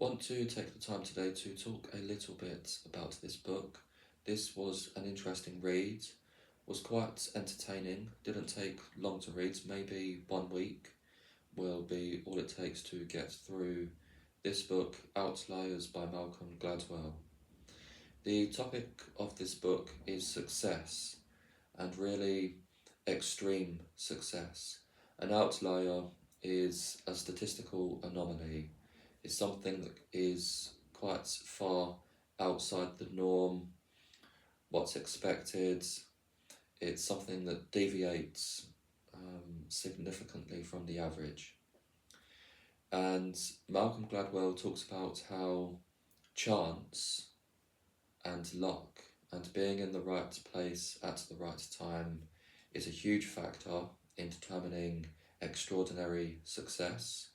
Want to take the time today to talk a little bit about this book. This was an interesting read, was quite entertaining, didn't take long to read, maybe 1 week will be all it takes to get through this book, Outliers by Malcolm Gladwell. The topic of this book is success, and really extreme success. An outlier is a statistical anomaly, is something that is quite far outside the norm, what's expected. It's something that deviates significantly from the average. And Malcolm Gladwell talks about how chance and luck and being in the right place at the right time is a huge factor in determining extraordinary success.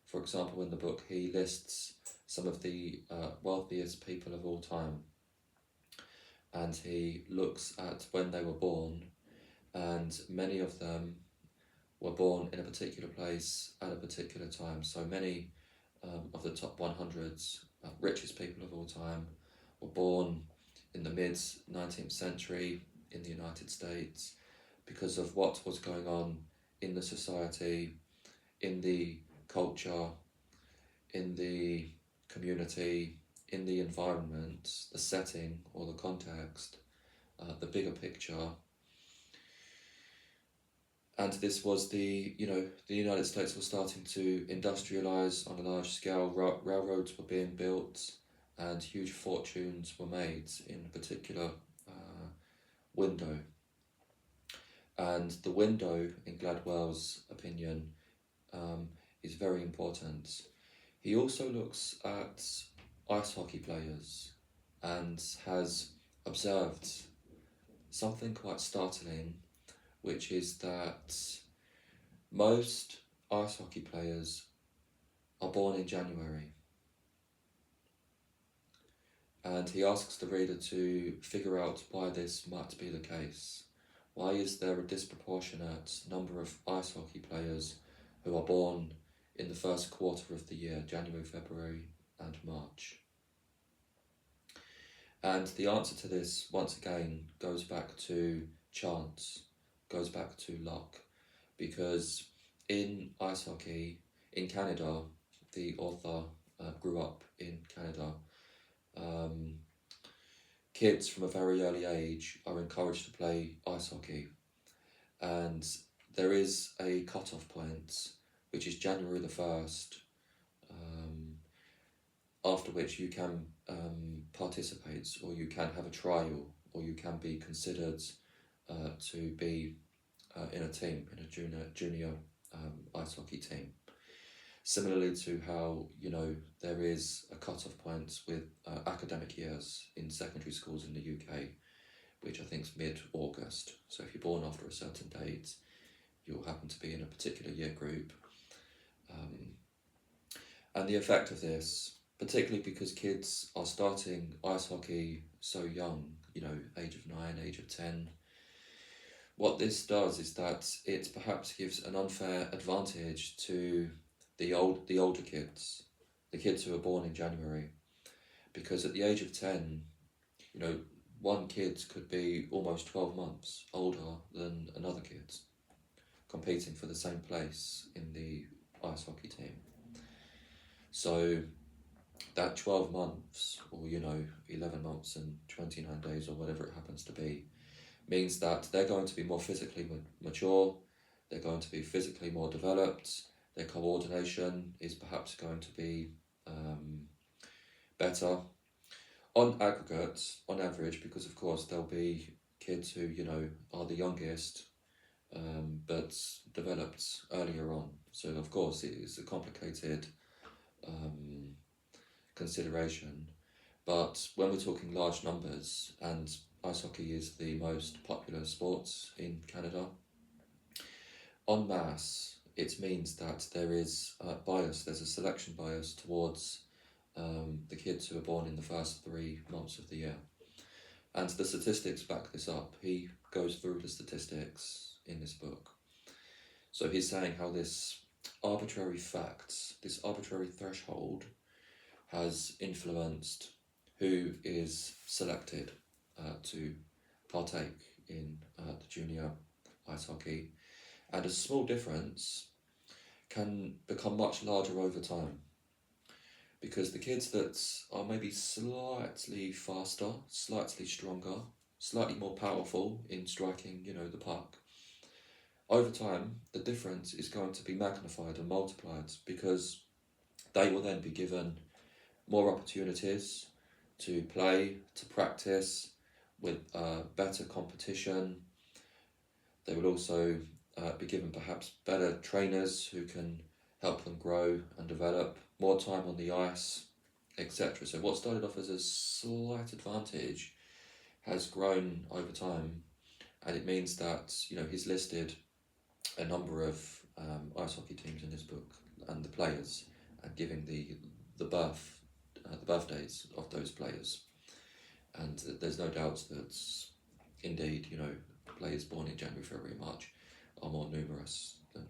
For example, in the book, he lists some of the wealthiest people of all time, and he looks at when they were born, and many of them were born in a particular place at a particular time. So many of the top 100 richest people of all time were born in the mid-19th century in the United States because of what was going on in the society, in the culture, in the community, in the environment, the setting or the context, the bigger picture. And this was the United States was starting to industrialize on a large scale. Railroads were being built and huge fortunes were made in a particular window. And the window, in Gladwell's opinion, is very important. He also looks at ice hockey players and has observed something quite startling, which is that most ice hockey players are born in January. And he asks the reader to figure out why this might be the case. Why is there a disproportionate number of ice hockey players who are born in the first quarter of the year, January, February, and March? And the answer to this, once again, goes back to chance, goes back to luck, because in ice hockey, in Canada, the author grew up in Canada, kids from a very early age are encouraged to play ice hockey, and there is a cut-off point, which is January the 1st, after which you can participate, or you can have a trial, or you can be considered to be in a team, in a junior ice hockey team. Similarly to how, there is a cut-off point with academic years in secondary schools in the UK, which I think is mid-August. So if you're born after a certain date, you'll happen to be in a particular year group. And the effect of this, particularly because kids are starting ice hockey so young, age of 9, age of 10, what this does is that it perhaps gives an unfair advantage to the older kids, the kids who are born in January, because at the age of 10, one kid could be almost 12 months older than another kid competing for the same place in the ice hockey team. So that 12 months, or 11 months and 29 days, or whatever it happens to be, means that they're going to be more physically mature, they're going to be physically more developed, their coordination is perhaps going to be better on aggregate, on average, because of course there'll be kids who are the youngest but developed earlier on. So of course it is a complicated consideration, but when we're talking large numbers, and ice hockey is the most popular sport in Canada, en masse, it means that there is bias, there's a selection bias towards the kids who are born in the first 3 months of the year. And the statistics back this up. He goes through the statistics in this book. So he's saying how this arbitrary fact, this arbitrary threshold, has influenced who is selected to partake in the junior ice hockey, and a small difference can become much larger over time, because the kids that are maybe slightly faster, slightly stronger, slightly more powerful in striking, the puck, over time the difference is going to be magnified and multiplied, because they will then be given more opportunities to play, to practice with better competition. They will also be given perhaps better trainers who can help them grow and develop, more time on the ice, etc. So what started off as a slight advantage has grown over time, and it means that he's listed a number of ice hockey teams in his book and the players, and giving the birthdays of those players. And there's no doubt that indeed players born in January, February, March are more numerous than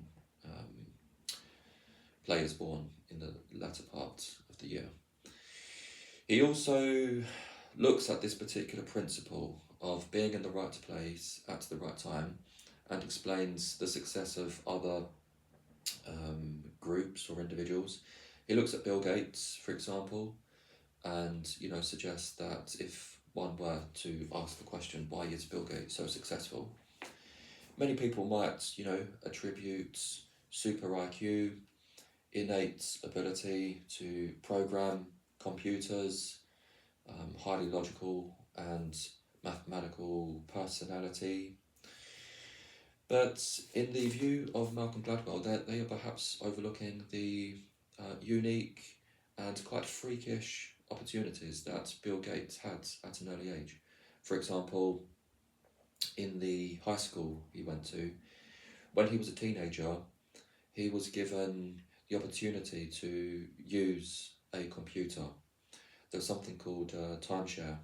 players born in the latter part of the year. He also looks at this particular principle of being in the right place at the right time, and explains the success of other groups or individuals. He looks at Bill Gates, for example, and suggests that if one were to ask the question, why is Bill Gates so successful, many people might attribute super IQ, innate ability to program computers, highly logical and mathematical personality. But in the view of Malcolm Gladwell, they are perhaps overlooking the unique and quite freakish opportunities that Bill Gates had at an early age. For example, in the high school he went to, when he was a teenager, he was given the opportunity to use a computer. There was something called timeshare,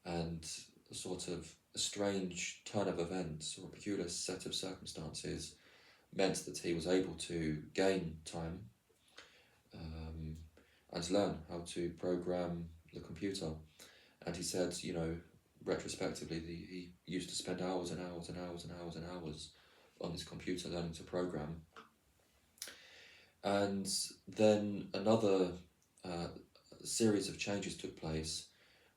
and a sort of a strange turn of events or a peculiar set of circumstances meant that he was able to gain time and learn how to program the computer. And he said, retrospectively, he used to spend hours and hours and hours and hours and hours on this computer learning to program. And then another series of changes took place,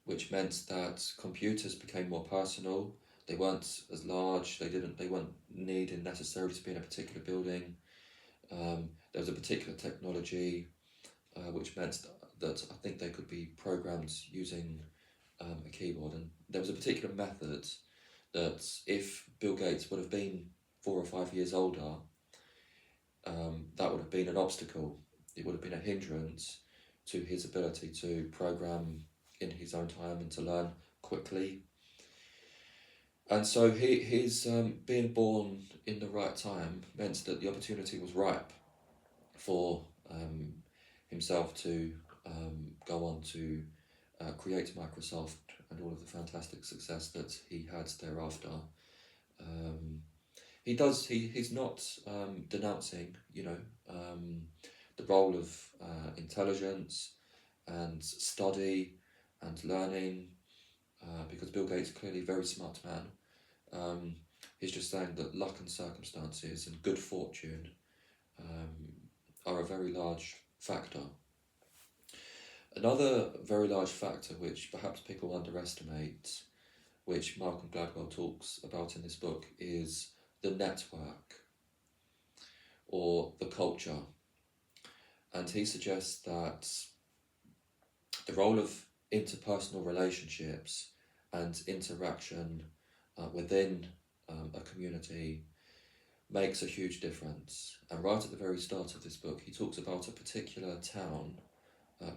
which meant that computers became more personal. They weren't as large. They weren't needed necessarily to be in a particular building. There was a particular technology which meant that I think they could be programmed using a keyboard. And there was a particular method that if Bill Gates would have been 4 or 5 years older, that would have been an obstacle. It would have been a hindrance to his ability to program in his own time and to learn quickly. And so his being born in the right time meant that the opportunity was ripe for himself to go on to create Microsoft and all of the fantastic success that he had thereafter. He's not denouncing, the role of intelligence and study and learning, because Bill Gates is clearly a very smart man. He's just saying that luck and circumstances and good fortune are a very large factor. Another very large factor which perhaps people underestimate, which Malcolm Gladwell talks about in this book, is the network or the culture. And he suggests that the role of interpersonal relationships and interaction within a community makes a huge difference. And right at the very start of this book, he talks about a particular town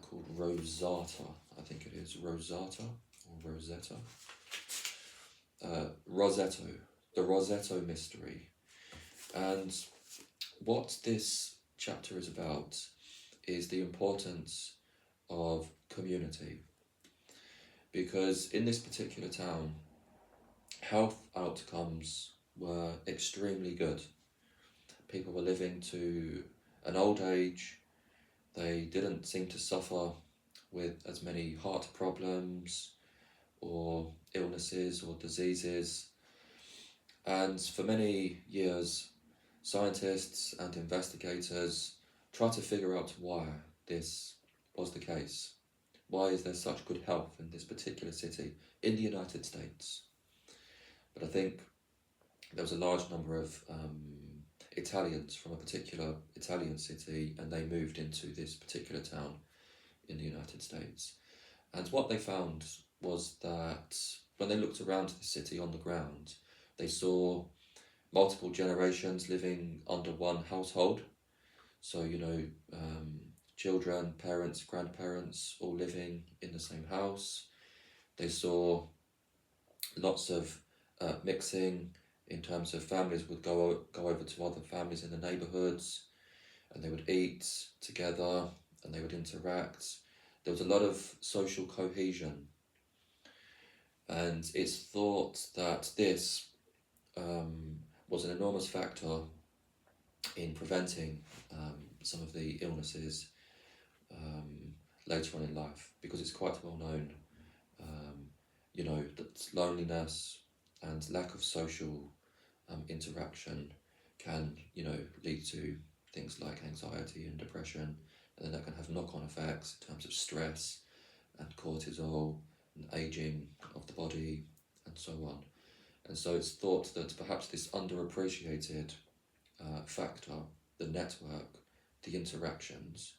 called Rosata. I think it is Rosata or Rosetta. Rosetto, the Rosetto mystery. And what this chapter is about is the importance of community. Because in this particular town, health outcomes were extremely good. People were living to an old age. They didn't seem to suffer with as many heart problems or illnesses or diseases. And for many years, scientists and investigators tried to figure out why this was the case. Why is there such good health in this particular city in the United States? But I think there was a large number of Italians from a particular Italian city, and they moved into this particular town in the United States. And what they found was that when they looked around the city on the ground, they saw multiple generations living under one household. So, children, parents, grandparents, all living in the same house. They saw lots of mixing in terms of families would go over to other families in the neighbourhoods, and they would eat together and they would interact. There was a lot of social cohesion, and it's thought that this was an enormous factor in preventing some of the illnesses later on in life, because it's quite well known, that loneliness and lack of social interaction can, lead to things like anxiety and depression, and then that can have knock-on effects in terms of stress and cortisol and aging of the body and so on. And so it's thought that perhaps this underappreciated factor, the network, the interactions,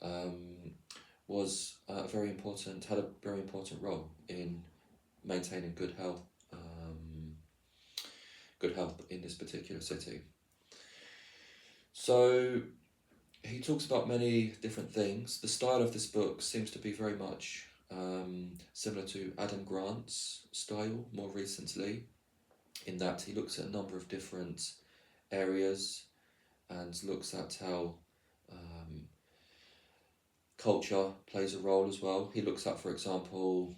had a very important role in maintaining good health in this particular city. So he talks about many different things. The style of this book seems to be very much similar to Adam Grant's style more recently, in that he looks at a number of different areas and looks at how culture plays a role as well. He looks at, for example,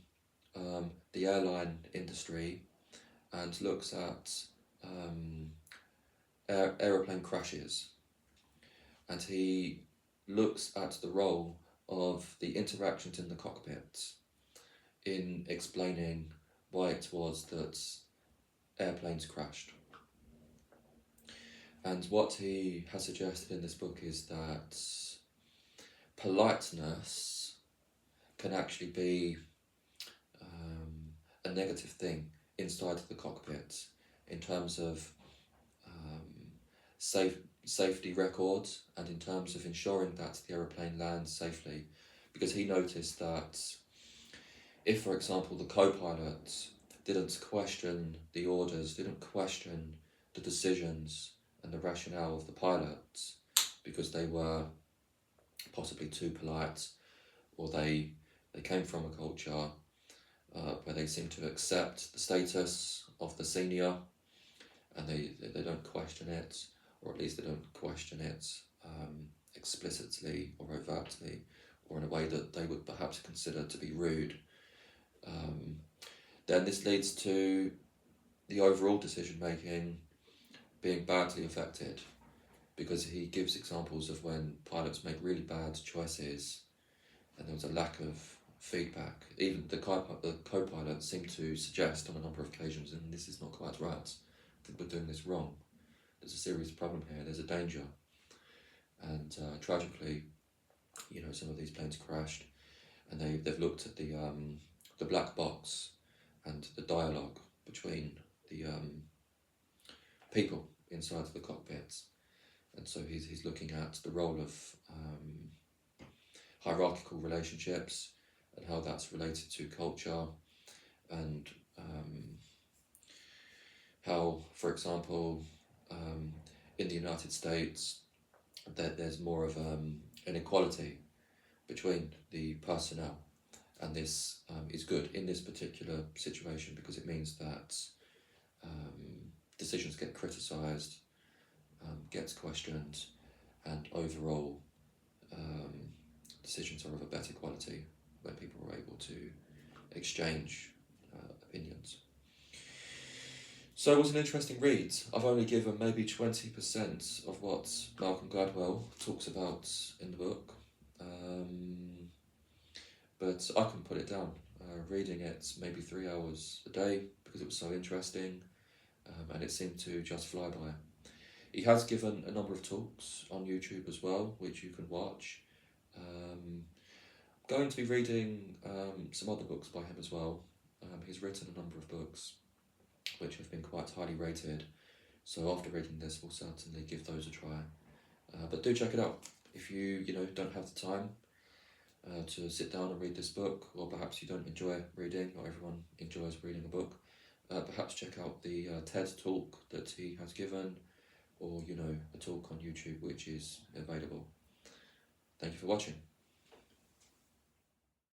the airline industry, and looks at aeroplane crashes, and he looks at the role of the interactions in the cockpit in explaining why it was that airplanes crashed. And what he has suggested in this book is that politeness can actually be a negative thing inside the cockpit in terms of safety records and in terms of ensuring that the aeroplane lands safely. Because he noticed that if, for example, the co-pilot didn't question the orders, didn't question the decisions and the rationale of the pilots, because they were possibly too polite, or they came from a culture where they seem to accept the status of the senior, and they don't question it, or at least they don't question it explicitly or overtly, or in a way that they would perhaps consider to be rude, then this leads to the overall decision making being badly affected, because he gives examples of when pilots make really bad choices and there was a lack of feedback. Even the co-pilot seemed to suggest on a number of occasions, and this is not quite right, I think we're doing this wrong, there's a serious problem here, there's a danger. And tragically, some of these planes crashed, and they've looked at the black box and the dialogue between the people inside the cockpits. And so he's looking at the role of hierarchical relationships and how that's related to culture, and how, for example, in the United States, there's more of an equality between the personnel, and this is good in this particular situation because it means that decisions get criticised, gets questioned, and overall decisions are of a better quality when people are able to exchange opinions. So it was an interesting read. I've only given maybe 20% of what Malcolm Gladwell talks about in the book. but I couldn't put it down. Reading it maybe 3 hours a day because it was so interesting, and it seemed to just fly by. He has given a number of talks on YouTube as well, which you can watch. Going to be reading some other books by him as well. He's written a number of books which have been quite highly rated, so after reading this we'll certainly give those a try. But do check it out if you don't have the time to sit down and read this book, or perhaps you don't enjoy reading. Not everyone enjoys reading a book. Perhaps check out the TED talk that he has given, or a talk on YouTube which is available. Thank you for watching.